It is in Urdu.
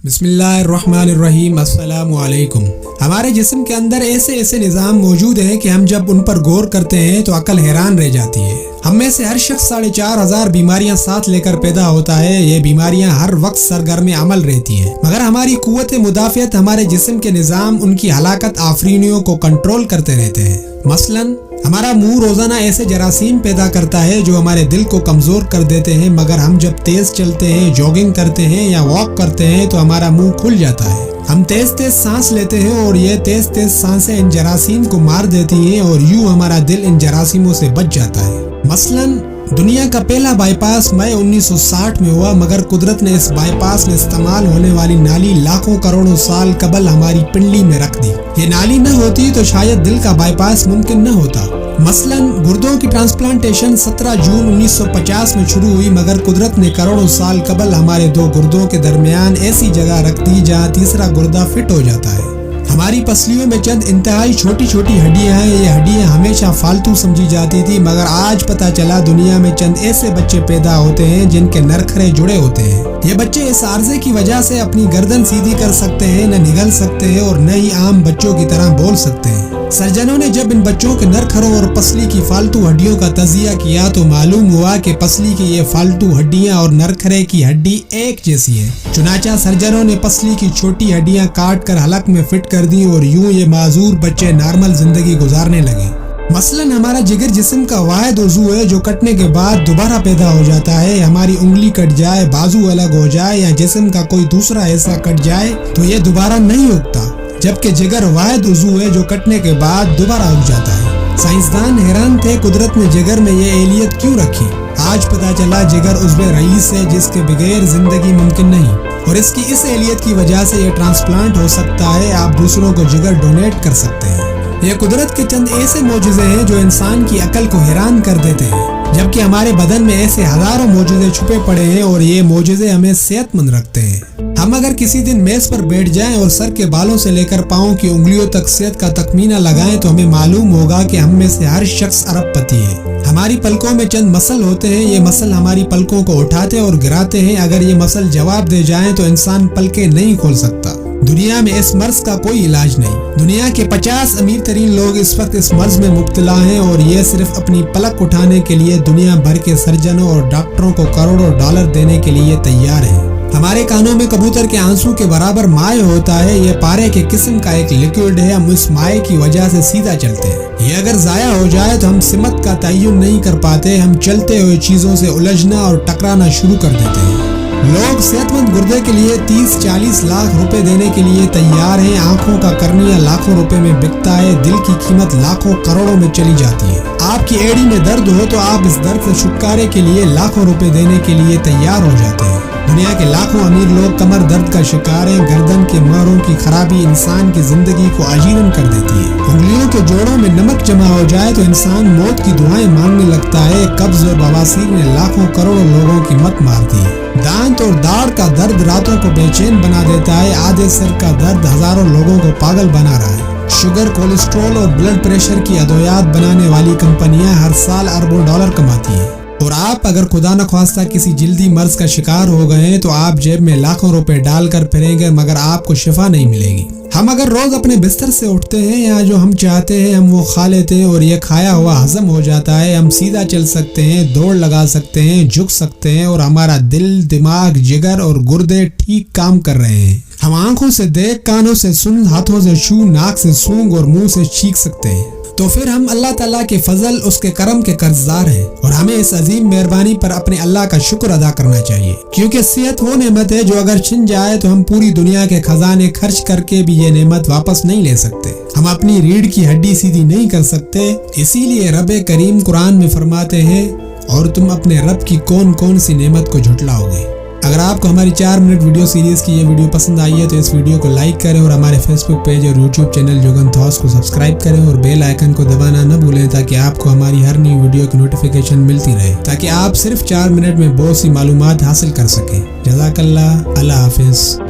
بسم اللہ الرحمن الرحیم، السلام علیکم۔ ہمارے جسم کے اندر ایسے نظام موجود ہیں کہ ہم جب ان پر غور کرتے ہیں تو عقل حیران رہ جاتی ہے۔ ہم میں سے ہر شخص 4,500 بیماریاں ساتھ لے کر پیدا ہوتا ہے۔ یہ بیماریاں ہر وقت سرگرم عمل رہتی ہیں، مگر ہماری قوت مدافعت، ہمارے جسم کے نظام ان کی ہلاکت آفرینیوں کو کنٹرول کرتے رہتے ہیں۔ مثلاً ہمارا منہ روزانہ ایسے جراثیم پیدا کرتا ہے جو ہمارے دل کو کمزور کر دیتے ہیں، مگر ہم جب تیز چلتے ہیں، جاگنگ کرتے ہیں یا واک کرتے ہیں تو ہمارا منہ کھل جاتا ہے۔ ہم تیز سانس لیتے ہیں اور یہ تیز سانسیں ان جراثیم کو مار دیتی ہیں اور یوں ہمارا دل ان جراثیموں سے بچ جاتا ہے۔ مثلاً دنیا کا پہلا بائی پاس مئی 1960 میں ہوا، مگر قدرت نے اس بائی پاس میں استعمال ہونے والی نالی لاکھوں کروڑوں سال قبل ہماری پنڈلی میں رکھ دی۔ یہ نالی نہ ہوتی تو شاید دل کا بائی پاس ممکن نہ ہوتا۔ مثلاً گردوں کی ٹرانسپلانٹیشن 17 جون 1950 میں شروع ہوئی، مگر قدرت نے کروڑوں سال قبل ہمارے دو گردوں کے درمیان ایسی جگہ رکھ دی جہاں تیسرا گردہ فٹ ہو جاتا ہے۔ ہماری پسلیوں میں چند انتہائی چھوٹی ہڈیاں ہیں۔ یہ ہڈیاں ہمیشہ فالتو سمجھی جاتی تھی، مگر آج پتہ چلا دنیا میں چند ایسے بچے پیدا ہوتے ہیں جن کے نرخرے جڑے ہوتے ہیں۔ یہ بچے اس عارضے کی وجہ سے اپنی گردن سیدھی کر سکتے ہیں، نہ نگل سکتے ہیں اور نہ ہی عام بچوں کی طرح بول سکتے ہیں۔ سرجنوں نے جب ان بچوں کے نرخروں اور پسلی کی فالتو ہڈیوں کا تجزیہ کیا تو معلوم ہوا کہ پسلی کی یہ فالتو ہڈیاں اور نرخرے کی ہڈی ایک جیسی ہے۔ چنانچہ سرجنوں نے پسلی کی چھوٹی ہڈیاں کاٹ کر حلق میں فٹ کر دی اور یوں یہ معذور بچے نارمل زندگی گزارنے لگے۔ مثلاً ہمارا جگر جسم کا واحد عضو ہے جو کٹنے کے بعد دوبارہ پیدا ہو جاتا ہے۔ ہماری انگلی کٹ جائے، بازو الگ ہو جائے یا جسم کا کوئی دوسرا حصہ کٹ جائے تو یہ دوبارہ نہیں اگتا، جبکہ جگر واحد عضو ہے جو کٹنے کے بعد دوبارہ اگ جاتا ہے۔ سائنسدان حیران تھے قدرت نے جگر میں یہ اہلیت کیوں رکھی۔ آج پتہ چلا جگر عضو رئیس ہے جس کے بغیر زندگی ممکن نہیں، اور اس اہلیت کی وجہ سے یہ ٹرانسپلانٹ ہو سکتا ہے۔ آپ دوسروں کو جگر ڈونیٹ کر سکتے ہیں۔ یہ قدرت کے چند ایسے معجزے ہیں جو انسان کی عقل کو حیران کر دیتے ہیں، جبکہ ہمارے بدن میں ایسے ہزاروں معجزے چھپے پڑے ہیں اور یہ معجزے ہمیں صحت مند رکھتے ہیں۔ ہم اگر کسی دن میز پر بیٹھ جائیں اور سر کے بالوں سے لے کر پاؤں کی انگلیوں تک صحت کا تخمینہ لگائیں تو ہمیں معلوم ہوگا کہ ہم میں سے ہر شخص ارب پتی ہے۔ ہماری پلکوں میں چند مسل ہوتے ہیں، یہ مسل ہماری پلکوں کو اٹھاتے اور گراتے ہیں۔ اگر یہ مسل جواب دے جائیں تو انسان پلکیں نہیں کھول سکتا۔ دنیا میں اس مرض کا کوئی علاج نہیں۔ دنیا کے 50 امیر ترین لوگ اس وقت اس مرض میں مبتلا ہیں اور یہ صرف اپنی پلک اٹھانے کے لیے دنیا بھر کے سرجنوں اور ڈاکٹروں کو کروڑوں ڈالر دینے کے لیے تیار ہیں۔ ہمارے کانوں میں کبوتر کے آنسو کے برابر مائع ہوتا ہے۔ یہ پارے کے قسم کا ایک لیکوڈ ہے۔ ہم اس مائع کی وجہ سے سیدھا چلتے ہیں۔ یہ اگر ضائع ہو جائے تو ہم سمت کا تعین نہیں کر پاتے۔ ہم چلتے ہوئے چیزوں سے الجھنا اور ٹکرانا شروع کر دیتے ہیں۔ لوگ صحت مند گردے کے لیے 30-40 لاکھ روپے دینے کے لیے تیار ہیں۔ آنکھوں کا کرنیا لاکھوں روپے میں بکتا ہے۔ دل کی قیمت لاکھوں کروڑوں میں چلی جاتی ہے۔ آپ کی ایڑی میں درد ہو تو آپ اس درد سے چھٹکارے کے لیے لاکھوں روپے دینے کے لیے تیار ہو جاتے ہیں۔ دنیا کے لاکھوں امیر لوگ کمر درد کا شکار ہیں۔ گردن کے مہروں کی خرابی انسان کی زندگی کو اجیرن کر دیتی ہے۔ انگلیوں کے جوڑوں میں نمک جمع ہو جائے تو انسان موت کی دعائیں مانگنے لگتا ہے۔ قبض اور بواسیر نے لاکھوں کروڑوں لوگوں کی مت مار دی ہے۔ دانت اور داڑھ کا درد راتوں کو بے چین بنا دیتا ہے۔ آدھے سر کا درد ہزاروں لوگوں کو پاگل بنا رہا ہے۔ شوگر، کولیسٹرول اور بلڈ پریشر کی ادویات بنانے والی کمپنیاں ہر سال اربوں ڈالر کماتی ہیں، اور آپ اگر خدا نخواستہ کسی جلدی مرض کا شکار ہو گئے تو آپ جیب میں لاکھوں روپے ڈال کر پھریں گے، مگر آپ کو شفا نہیں ملے گی۔ ہم اگر روز اپنے بستر سے اٹھتے ہیں یا جو ہم چاہتے ہیں ہم وہ کھا لیتے ہیں اور یہ کھایا ہوا ہضم ہو جاتا ہے، ہم سیدھا چل سکتے ہیں، دوڑ لگا سکتے ہیں، جھک سکتے ہیں اور ہمارا دل، دماغ، جگر اور گردے ٹھیک کام کر رہے ہیں۔ ہم آنکھوں سے دیکھ، کانوں سے سن، ہاتھوں سے چھو، ناک سے سونگ اور منہ سے چھینک سکتے ہیں۔ تو پھر ہم اللہ تعالیٰ کے فضل، اس کے کرم کے قرضدار ہیں، اور ہمیں اس عظیم مہربانی پر اپنے اللہ کا شکر ادا کرنا چاہیے، کیونکہ صحت وہ نعمت ہے جو اگر چھن جائے تو ہم پوری دنیا کے خزانے خرچ کر کے بھی یہ نعمت واپس نہیں لے سکتے۔ ہم اپنی ریڑھ کی ہڈی سیدھی نہیں کر سکتے، اسی لیے رب کریم قرآن میں فرماتے ہیں، اور تم اپنے رب کی کون سی نعمت کو جھٹلاؤ گے۔ اگر آپ کو ہماری 4 منٹ ویڈیو سیریز کی یہ ویڈیو پسند آئی ہے تو اس ویڈیو کو لائک کریں اور ہمارے فیس بک پیج اور یوٹیوب چینل جوگن تھاس کو سبسکرائب کریں اور بیل آئیکن کو دبانا نہ بھولیں تاکہ آپ کو ہماری ہر نئی ویڈیو کی نوٹیفیکیشن ملتی رہے، تاکہ آپ صرف 4 منٹ میں بہت سی معلومات حاصل کر سکیں۔ جزاک اللہ، اللہ حافظ۔